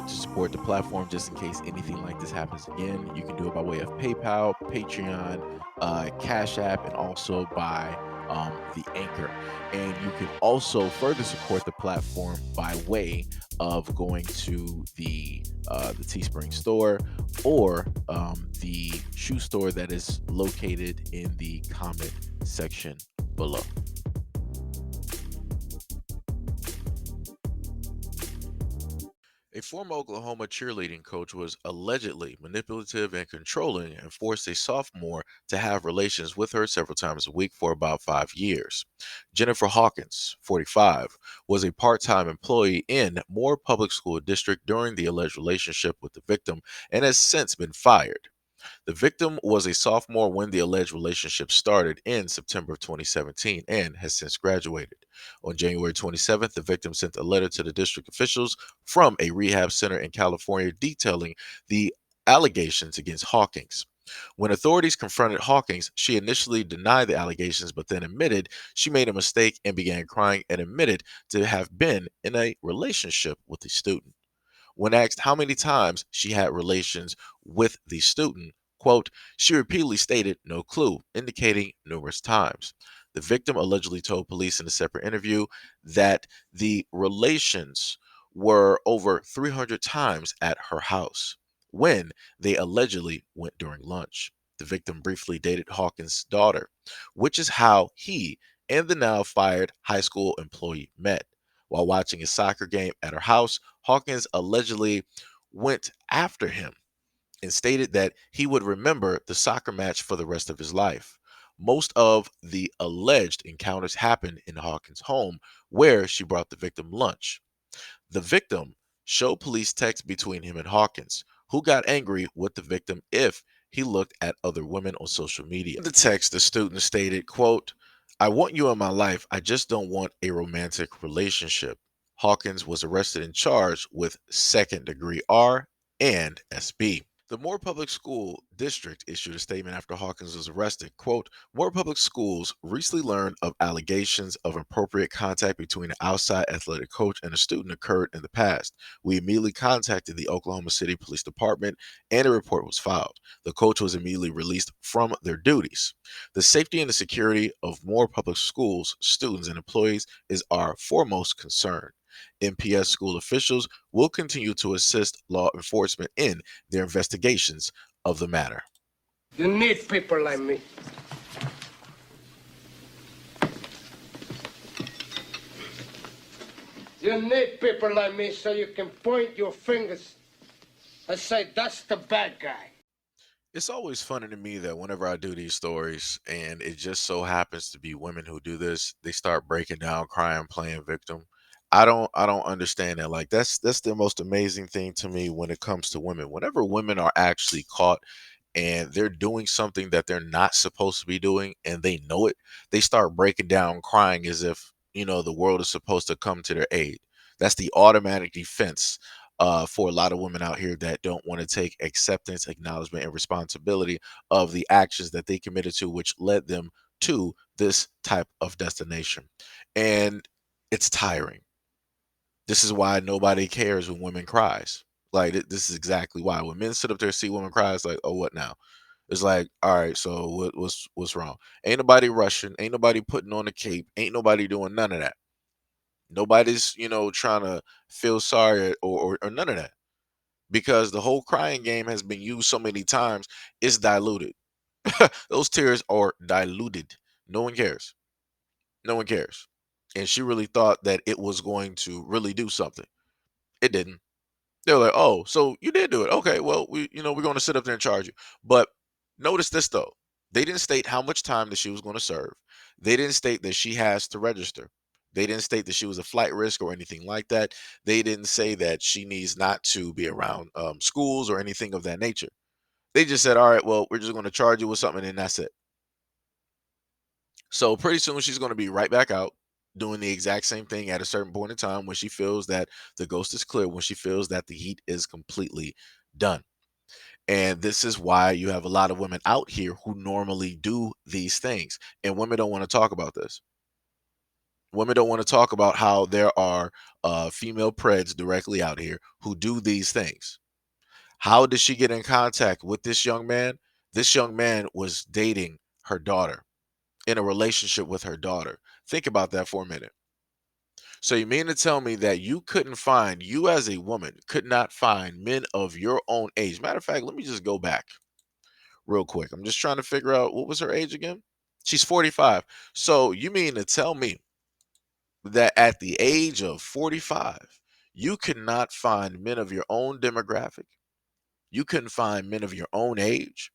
want to support the platform just in case anything like this happens again, you can do it by way of PayPal, Patreon, Cash App, and also by the Anchor. And you can also further support the platform by way of going to the Teespring store or the shoe store that is located in the comment section below. A former Oklahoma cheerleading coach was allegedly manipulative and controlling and forced a sophomore to have relations with her several times a week for about 5 years. Jennifer Hawkins, 45, was a part time employee in Moore Public School District during the alleged relationship with the victim and has since been fired. The victim was a sophomore when the alleged relationship started in September of 2017 and has since graduated. On January 27th, the victim sent a letter to the district officials from a rehab center in California detailing the allegations against Hawkins. When authorities confronted Hawkins, she initially denied the allegations but then admitted she made a mistake and began crying and admitted to have been in a relationship with the student. When asked how many times she had relations with the student, quote, she repeatedly stated no clue, indicating numerous times. The victim allegedly told police in a separate interview that the relations were over 300 times at her house when they allegedly went during lunch. The victim briefly dated Hawkins' daughter, which is how he and the now fired high school employee met. While watching a soccer game at her house, Hawkins allegedly went after him and stated that he would remember the soccer match for the rest of his life. Most of the alleged encounters happened in Hawkins' home, where she brought the victim lunch. The victim showed police texts between him and Hawkins, who got angry with the victim if he looked at other women on social media. In the text, the student stated, quote, I want you in my life. I just don't want a romantic relationship. Hawkins was arrested and charged with second degree R and SB. The Moore Public School District issued a statement after Hawkins was arrested. Quote, Moore Public Schools recently learned of allegations of inappropriate contact between an outside athletic coach and a student occurred in the past. We immediately contacted the Oklahoma City Police Department and a report was filed. The coach was immediately released from their duties. The safety and the security of Moore Public Schools, students, and employees is our foremost concern. MPS school officials will continue to assist law enforcement in their investigations of the matter. You need people like me. You need people like me so you can point your fingers and say, that's the bad guy. It's always funny to me that whenever I do these stories and it just so happens to be women who do this, they start breaking down, crying, playing victim. I don't understand that. Like that's the most amazing thing to me when it comes to women. Whenever women are actually caught and they're doing something that they're not supposed to be doing and they know it, they start breaking down, crying as if, the world is supposed to come to their aid. That's the automatic defense for a lot of women out here that don't want to take acceptance, acknowledgement, and responsibility of the actions that they committed to, which led them to this type of destination. And it's tiring. This is why nobody cares when women cries. Like this is exactly why when men sit up there see women cry, it's like, oh, what now? It's like, all right, so what's wrong? Ain't nobody rushing, ain't nobody putting on a cape, ain't nobody doing none of that. Nobody's, trying to feel sorry or none of that because the whole crying game has been used so many times, it's diluted. Those tears are diluted. No one cares. No one cares. And she really thought that it was going to really do something. It didn't. They were like, "Oh, so you did do it. Okay, well, we're going to sit up there and charge you." But notice this though. They didn't state how much time that she was going to serve. They didn't state that she has to register. They didn't state that she was a flight risk or anything like that. They didn't say that she needs not to be around schools or anything of that nature. They just said, "All right, well, we're just going to charge you with something, and that's it." So pretty soon she's going to be right back out doing the exact same thing at a certain point in time when she feels that the ghost is clear, when she feels that the heat is completely done. And this is why you have a lot of women out here who normally do these things. And women don't want to talk about this. Women don't want to talk about how there are female preds directly out here who do these things. How did she get in contact with this young man? This young man was dating her daughter, in a relationship with her daughter. Think about that for a minute. So you mean to tell me that you as a woman could not find men of your own age? Matter of fact, let me just go back real quick. I'm just trying to figure out what was her age again? She's 45. So you mean to tell me that at the age of 45, you could not find men of your own demographic? You couldn't find men of your own age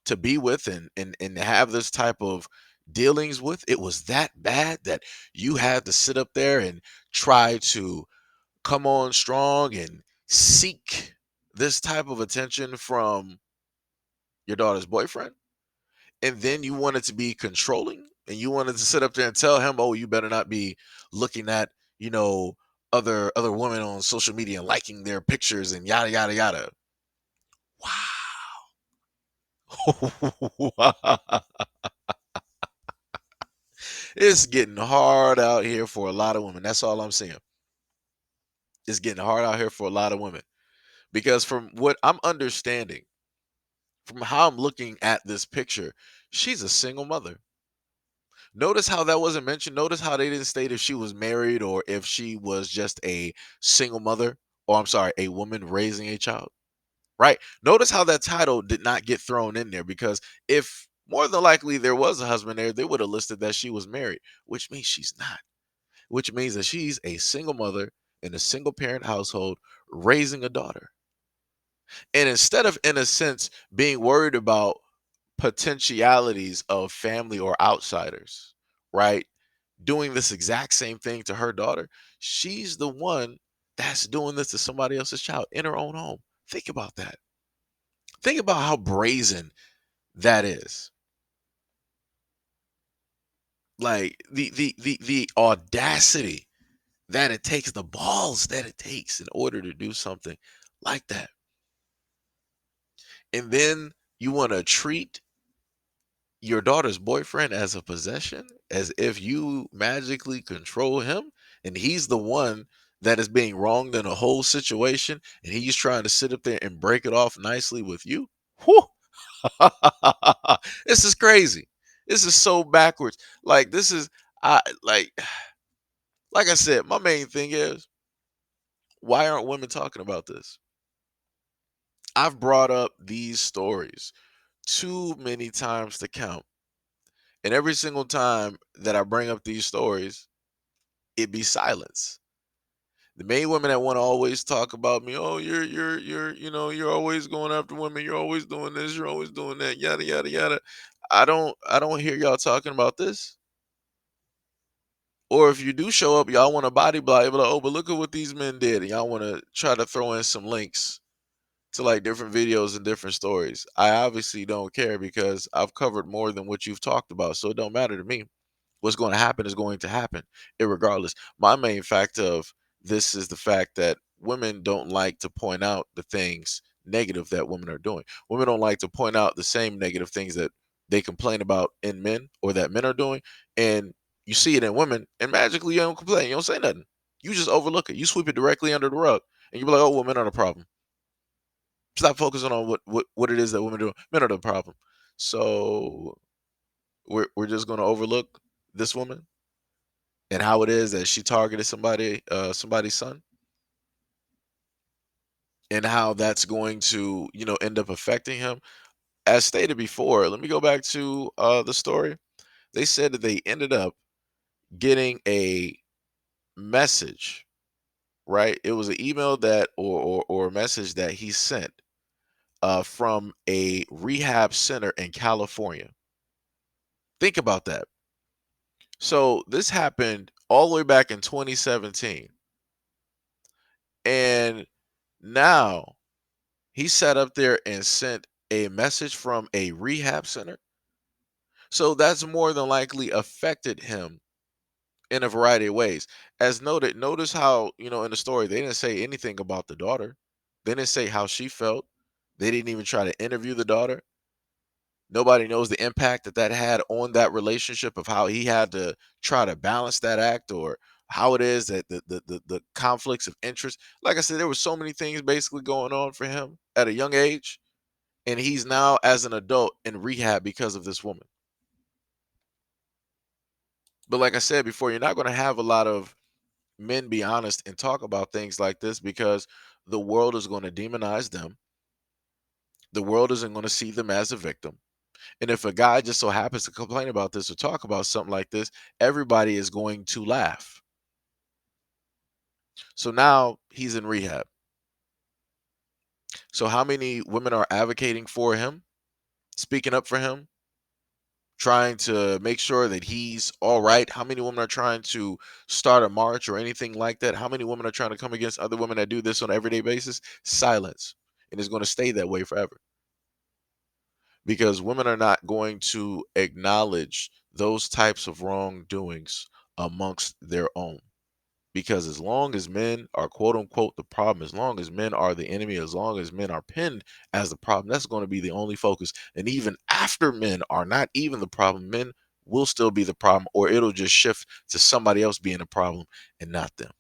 to be with and have this type of dealings with? It was that bad that you had to sit up there and try to come on strong and seek this type of attention from your daughter's boyfriend? And then you wanted to be controlling and you wanted to sit up there and tell him, oh, you better not be looking at, you know, other women on social media and liking their pictures and yada yada yada. Wow. It's getting hard out here for a lot of women. That's all I'm saying. It's getting hard out here for a lot of women because from what I'm understanding, from how I'm looking at this picture, she's a single mother. Notice how that wasn't mentioned. Notice how they didn't state if she was married or if she was just a single mother, or I'm sorry, a woman raising a child, right? Notice how that title did not get thrown in there because if more than likely there was a husband there, they would have listed that she was married, which means she's not, which means that she's a single mother in a single parent household raising a daughter. And instead of, in a sense, being worried about potentialities of family or outsiders, right? Doing this exact same thing to her daughter, she's the one that's doing this to somebody else's child in her own home. Think about that. Think about how brazen that is. Like the audacity that it takes, the balls that it takes in order to do something like that. And then you want to treat your daughter's boyfriend as a possession, as if you magically control him, and he's the one that is being wronged in a whole situation, and he's trying to sit up there and break it off nicely with you. Whew. This is crazy. This is so backwards. Like this is I like I said, my main thing is why aren't women talking about this? I've brought up these stories too many times to count. And every single time that I bring up these stories, it be silence. The main women that want to always talk about me, oh, you're always going after women, you're always doing this, you're always doing that, yada yada yada. I don't hear y'all talking about this. Or if you do show up, y'all want to body block, you be like, oh, but look at what these men did, and y'all want to try to throw in some links to like different videos and different stories. I obviously don't care because I've covered more than what you've talked about, so it don't matter to me. What's going to happen is going to happen, irregardless. My main fact of this is the fact that women don't like to point out the things negative that women are doing. Women don't like to point out the same negative things that they complain about in men or that men are doing. And you see it in women, and magically you don't complain. You don't say nothing. You just overlook it. You sweep it directly under the rug. And you be like, oh, women are the problem. Stop focusing on what it is that women do. Men are the problem. So we're just gonna overlook this woman and how it is that she targeted somebody's son, and how that's going to end up affecting him. As stated before, let me go back to the story. They said that they ended up getting a message, right? It was an email that or a message that he sent from a rehab center in California. Think about that. So this happened all the way back in 2017. And now he sat up there and sent a message from a rehab center. So that's more than likely affected him in a variety of ways. As noted, notice how, in the story, they didn't say anything about the daughter. They didn't say how she felt. They didn't even try to interview the daughter. Nobody knows the impact that that had on that relationship, of how he had to try to balance that act, or how it is that the conflicts of interest. Like I said, there were so many things basically going on for him at a young age, and he's now as an adult in rehab because of this woman. But like I said before, you're not going to have a lot of men be honest and talk about things like this, because the world is going to demonize them. The world isn't going to see them as a victim. And if a guy just so happens to complain about this or talk about something like this, everybody is going to laugh. So now he's in rehab. So how many women are advocating for him, speaking up for him, trying to make sure that he's all right? How many women are trying to start a march or anything like that? How many women are trying to come against other women that do this on an everyday basis? Silence. And it's going to stay that way forever, because women are not going to acknowledge those types of wrongdoings amongst their own. Because as long as men are quote unquote the problem, as long as men are the enemy, as long as men are pinned as the problem, that's going to be the only focus. And even after men are not even the problem, men will still be the problem, or it'll just shift to somebody else being the problem and not them.